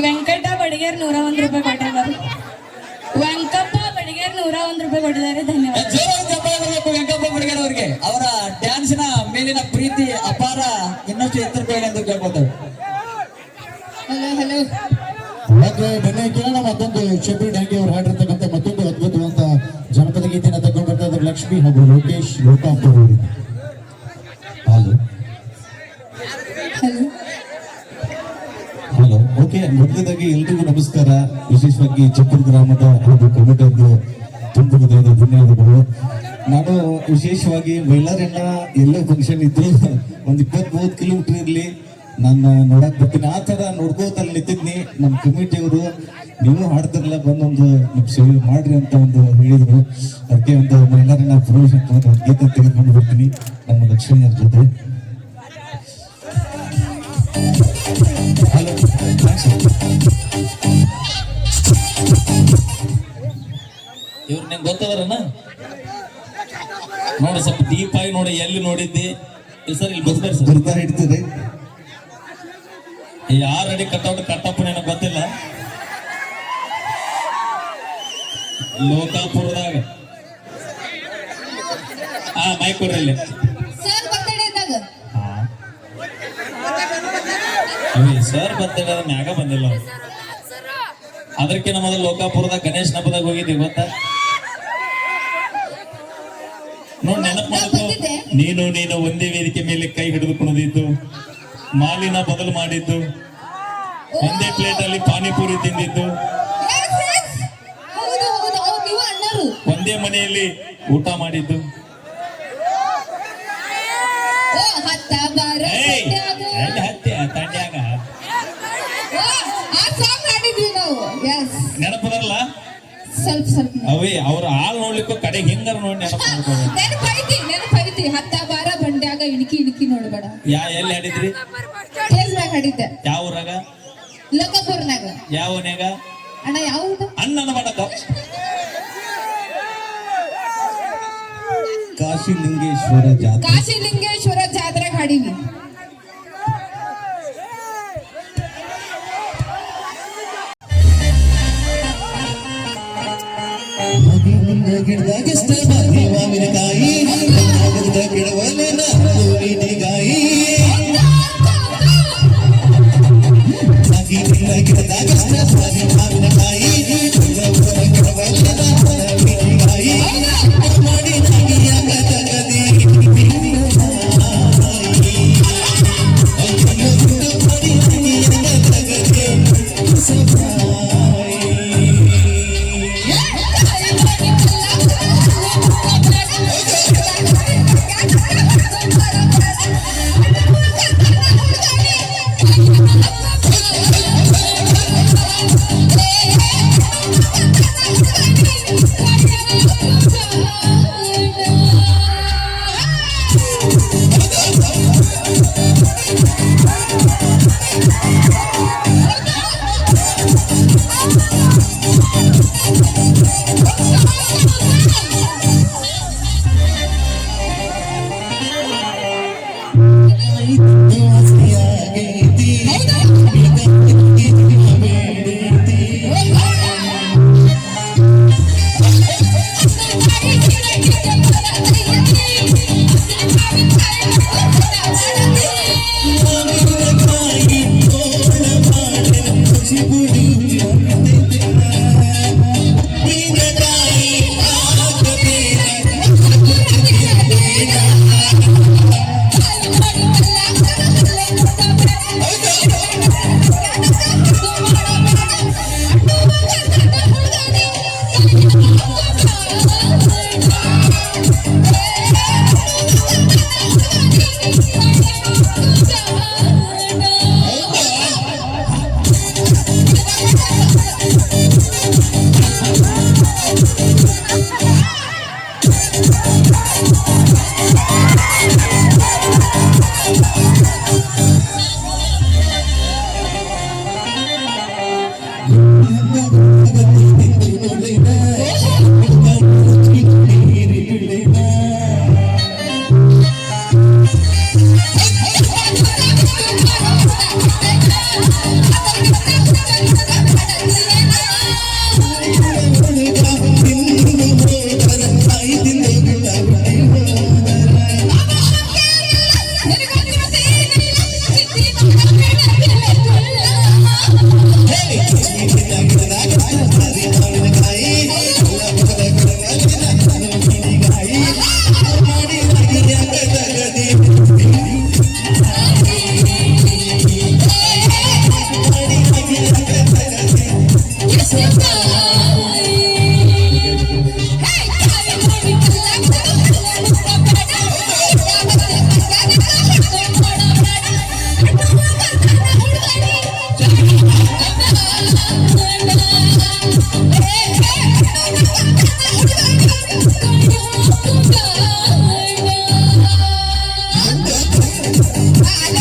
ವೆಂಕಟ ಬಡಿಗೇರ್ 101 ರೂಪಾಯಿ ಕೊಟ್ಟಿದ್ದಾರೆ. ವೆಂಕಪ್ಪ ಬಡಿಗೇರ್ 101 ರೂಪಾಯಿ ಕೊಟ್ಟಿದ್ದಾರೆ. ಧನ್ಯವಾದ. ವೆಂಕಪ್ಪ ಬಡಿಗೇರ್ ಅವರಿಗೆ ಅವರ ಡ್ಯಾನ್ಸಿನ ಮೇಲಿನ ಪ್ರೀತಿ ಅಪಾರ ಇನ್ನಷ್ಟು ಎತ್ತರಬೇಡಿ ಎಂದು ಕೇಳ್ಕೊತೇವೆ. ಹಲೋ ಹಲೋ ಕೇಳೋಣ. ಮತ್ತೊಂದು ಶಬೀರ್ ಡ್ಯಾಂಗಿ ಅವರು ಹಾಡಿರ್ತಕ್ಕಂಥ ಮತ್ತೊಂದು ಅದ್ಭುತವಾದ ಜನಪದ ಗೀತೆಯನ್ನು ತಗೊಂಡು ಬರ್ತಾ ಇದ್ದಾರೆ ಲಕ್ಷ್ಮಿ ಹಾಗೂ ಲೋಕೇಶ್ ಲೋಕಾಂತ್ ಅವರು. Hello hello okay. ಮೊದಲದಾಗಿ ಎಲ್ರಿಗೂ ನಮಸ್ಕಾರ. ವಿಶೇಷವಾಗಿ ಚಿಕ್ಕೂರು ಗ್ರಾಮದ ಹಾಗೂ ಕಮಿಟಿಯವರಿಗೆ ತುಂಬ ಹೃದಯದ ಧನ್ಯವಾದಗಳು. ನಾನು ವಿಶೇಷವಾಗಿ ಮಹಿಳೆಯರೆಲ್ಲ ಎಲ್ಲೇ ಫಂಕ್ಷನ್ ಇದ್ರು ಒಂದು 20-30 ಕಿಲೋಮೀಟರ್ ಇರಲಿ ನಾನು ನೋಡಕ್ ಬರ್ತೀನಿ. ಆ ಥರ ನೋಡ್ಕೋತಲ್ಲಿ ನಿಂತಿದ್ನಿ. ನಮ್ಮ ಕಮಿಟಿಯವರು ನೀವು ಹಾಡ್ತಿರಲ್ಲ ಬಂದೊಂದು ನಿಮ್ ಸೇವೆ ಮಾಡ್ರಿ ಅಂತ ಒಂದು ಹೇಳಿದ್ರು. ಅದಕ್ಕೆ ಒಂದು ಮಹಿಳೆಯರನ್ನ ಪ್ರವೇಶ ಒಂದು ಗೀತೆ ತೆಗೆದುಕೊಂಡು ಬರ್ತೀನಿ ನಮ್ಮ ಲಕ್ಷ್ಮಿಯರ ಜೊತೆ. ಇವ್ರು ನಿಂಗೆ ಗೊತ್ತದಾರನ ನೋಡಿ ಸ್ವಲ್ಪ ದೀಪಾಗಿ ನೋಡಿ ಎಲ್ಲಿ ನೋಡಿದ್ದಿ ಸರ್ ಇಲ್ಲಿ ಬರ್ತಾರೆ ಸರ್ ಬರ್ತಾ ಇಡ್ತದೆ. ಯಾರು ಅಡಿ ಕಟ್ಟೌಟ್ ಕಟ್ಟಪ್ಪ ನನಗೆ ಗೊತ್ತಿಲ್ಲ. ಲೋಕಾಪುರದಾಗ ಮೈಕೂರಲ್ಲಿ ಸರ್ ಬರ್ತಡೆ ಮ್ಯಾಗ ಬಂದಿಲ್ಲ. ಅದಕ್ಕಿಂತ ಮೊದಲು ಲೋಕಾಪುರದಾಗ ಗಣೇಶ್ ಹಬ್ಬದಾಗ ಹೋಗಿದ್ದೀವಿ ಗೊತ್ತಾ. ನೋಡ್ ನೆನಪು ಮಾಡಿದ್ದು ನೀನು ಒಂದೇ ವೇದಿಕೆ ಮೇಲೆ ಕೈ ಹಿಡಿದು ಕುಣಿದಿದ್ದು, ಮಾಲಿನ ಬದಲು ಮಾಡಿದ್ದು, ಒಂದೇ ಪ್ಲೇಟ್ ಅಲ್ಲಿ ಪಾನಿಪುರಿ ತಿಂದಿದ್ದು, ಒಂದೇ ಮನೆಯಲ್ಲಿ ಊಟ ಮಾಡಿದ್ದು, ತಂಡ್ಯಾಗ ನೆನಪು ಬರಲ್ಲ ಸ್ವಲ್ಪ ಸ್ವಲ್ಪ ಅವೇ ಅವ್ರ ಹಾಲ್ ನೋಡ್ಲಿಕ್ಕೂ ಕಡೆ ಹಿಂಗಾರ ನೋಡಿ ನೆನಪೈತಿ. ಹತ್ತ ಬಾರ ಬಂಡ್ಯಾಗ ಇಣಕಿ ನೋಡ್ಬೇಡ. ಎಲ್ಲಿ ಹಾಡಿದ್ರಿ? ಸ್ಟೇಜ್ನಾಗ ಹಾಡಿದ್ದೆ. ಯಾವ ಊರಾಗ? ಲೋಕಾಪುರನಾಗ. ಯಾವ ಓನ್ಯಾಗ? ಅಣ್ಣ ಯಾವ್ದು? ಅಣ್ಣನ ಬಡಕ ಕಾಶಿಲಿಂಗೇಶ್ವರ ಜಾತ್ರೆಗೆ ಹಾಡಿವಿ. ಗಿಡದಾಗ ಮಾವಿನಕಾಯಿ ಗಿಡವಲ್ಲಿ ಗಾಯಿ ಗಿಡದಾಗ ಮಾವಿನಕಾಯಿ ಗಿಡವಲ್ಲಿ ಮಾಡಿ ಅಣ್ಣ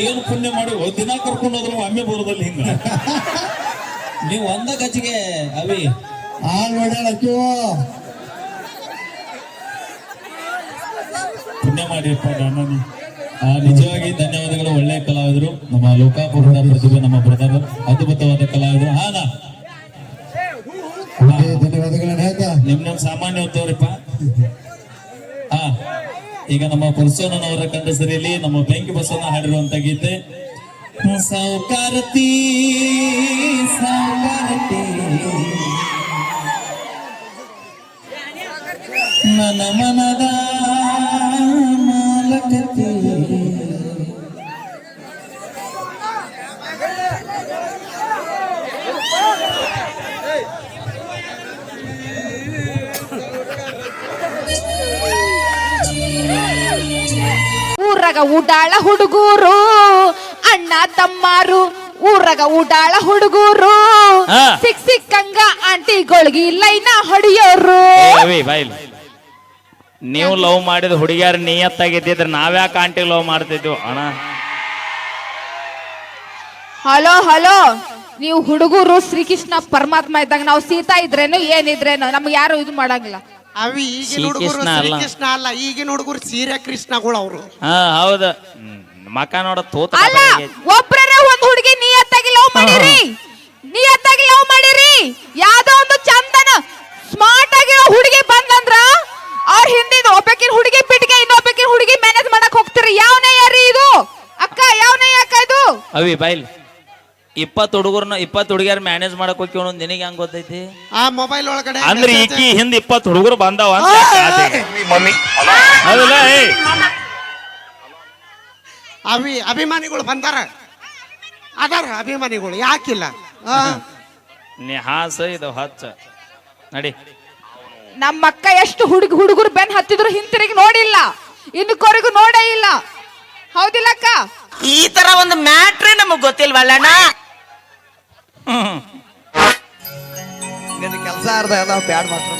ಏನು ಪುಣ್ಯ ಮಾಡಿ ದಿನ ಕರ್ಕೊಂಡು ಹೋದ್ರು ಒಮ್ಮೆ ಬರೋದಲ್ಲಿ ಹಿಂಗ ನೀವು ಒಂದ ಗಚ್ಚಿಗೆ ಅವಿ ಪುಣ್ಯ ಮಾಡಿಯಪ್ಪ ಅಣ್ಣ ನಿಜವಾಗಿ ಧನ್ಯವಾದಗಳು. ಒಳ್ಳೆಯ ಕಲಾವಿದರು, ನಮ್ಮ ಲೋಕಾಪುರದ ಪ್ರತಿಭೆ, ನಮ್ಮ ಬ್ರದರ್ ಅದ್ಭುತವಾದ ಕಲಾವಿದರು. ಹಾನ ಧನ್ಯವಾದಗಳನ್ನ ಹೇಳ್ತಾ ನಿಮ್ನ ಸಾಮಾನ್ಯ ಹೊತ್ತವ್ರಿಪ್ಪ. ಹಾ, ಈಗ ನಮ್ಮ ಪುರುಷನವರ ಕಂಡಸರಿಯಲ್ಲಿ ನಮ್ಮ ಬೆಂಕಿ ಬಸವನ ಹಾಡಿರುವಂತ ಗೀತೆ ಸೌಕಾರತಿ ಸೌಕಾರತಿ ನನ್ನ ಮನದ ಮಾಲಕತಿ. ಊರಗ ಉಡಾಳ ಹುಡುಗರು ಅಣ್ಣ ತಮ್ಮಾರು, ಊರಗ ಉಡಾಳ ಹುಡುಗರು ಸಿಕ್ಕಂಗ ಆಂಟಿಗಳಿಗೆ ಲೈನ ಹೊಡಿಯೋರು. ನೀವು ಲವ್ ಮಾಡಿದ ಹುಡುಗಿಯಾರ ನಿಯತ್ತಾಗಿದ್ದಿದ್ರೆ ನಾವ್ಯಾಕೆ ಆಂಟಿ ಲವ್ ಮಾಡ್ತಿದ್ವು ಅಣ್ಣ? ಹಲೋ ಹಲೋ, ನೀವು ಹುಡುಗರು ಶ್ರೀಕೃಷ್ಣ ಪರಮಾತ್ಮ ಇದ್ದಾಗ, ನಾವು ಸೀತಾ ಇದ್ರೇನು ಏನಿದ್ರೇನು ನಮ್ಗೆ ಯಾರು ಇದು ಮಾಡಂಗಿಲ್ಲ. ಅವಿ ಈಗಿನ ಹುಡುಗರು ಶ್ರೀಕೃಷ್ಣ ಅಲ್ಲ, ಈಗಿನ ಹುಡುಗರು ಸೀರೆ ಕೃಷ್ಣಗಳು ಅವರು. ಹಾ ಹೌದು, ಮಕ ನೋಡ ತೋತ. ಅಲ್ಲ, ಒಬ್ರೇ ಒಂದ್ ಹುಡುಗಿ ನಿಯತ್ತಾಗಿ ಲವ್ ಮಾಡಿರಿ, ನಿಯತ್ತಾಗಿ ಲವ್ ಮಾಡಿರಿ. ಯಾವ್ದೋ ಒಂದು ಚಂದನ ಸ್ಮಾರ್ಟ್ ಆಗಿರೋ ಹುಡುಗಿ ಬಂದಂದ್ರ ಅವ್ರ ಹಿಂದಿನ ಒಬ್ಬಕಿನ ಹುಡುಗಿ ಬಿಟ್ಗೆ ಇನ್ನೊಬ್ಬಕಿನ ಹುಡುಗಿ ಮ್ಯಾನೇಜ್ ಮಾಡಕ್ ಹೋಗ್ತೀರಿ. ಯಾವನೇ ಯಾರಿ ಇದು ಅಕ್ಕ, ಯಾವನೇ ಅಕ್ಕ ಇದು? ಅವಿ ಬೈಲ್ 20 ಹುಡುಗರ್ನ 20 ಹುಡುಗಿಯರ್ ಮ್ಯಾನೇಜ್ ಮಾಡಕ್ ಹೋಗಿ ನಿನಗೆ ಹೆಂಗ್ ಗೊತ್ತೈತಿ? ಆ ಮೊಬೈಲ್ ಒಳಗಡೆ ಅಂದ್ರೆ ಈಕಿ ಹಿಂದ್ 20 ಹುಡುಗರು ಬಂದಾವ ಅಂತ ಮಮ್ಮಿ ಹೌದಲ್ಲ? ಅಭಿಮಾನಿಗಳು ಬಂದಾರ, ಅದಾರ ಅಭಿಮಾನಿಗಳು, ಯಾಕಿಲ್ಲ? ನೀ ಹಾಸ ಇದು ಹಚ್ಚ ನಡಿ. ನಮ್ಮ ಅಕ್ಕ ಎಷ್ಟು ಹುಡುಗರು ಬೆನ್ ಹತ್ತಿದ್ರು ಹಿಂತಿರುಗಿ ನೋಡಿಲ್ಲ, ಇನ್ನಕ್ವರೆಗೂ ನೋಡೇ ಇಲ್ಲ. ಹೌದಿಲ್ಲ ಅಕ್ಕ? ಈ ತರ ಒಂದು ಮ್ಯಾಟ್ರೇ ನಮಗ್ ಗೊತ್ತಿಲ್ವಲ್ಲಣ್ಣ. ಕೆಲಸ ಅರ್ಧ ಎಲ್ಲ ಬ್ಯಾಡ್ ಮಾತ್ರ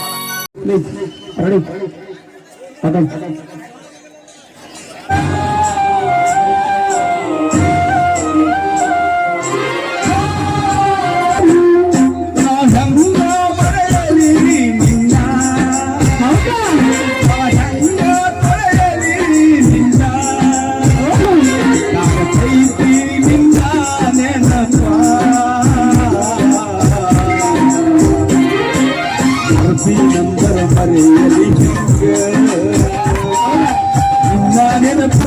ನಂಬರ ಮರೆಯಲಿ ನೆನಪು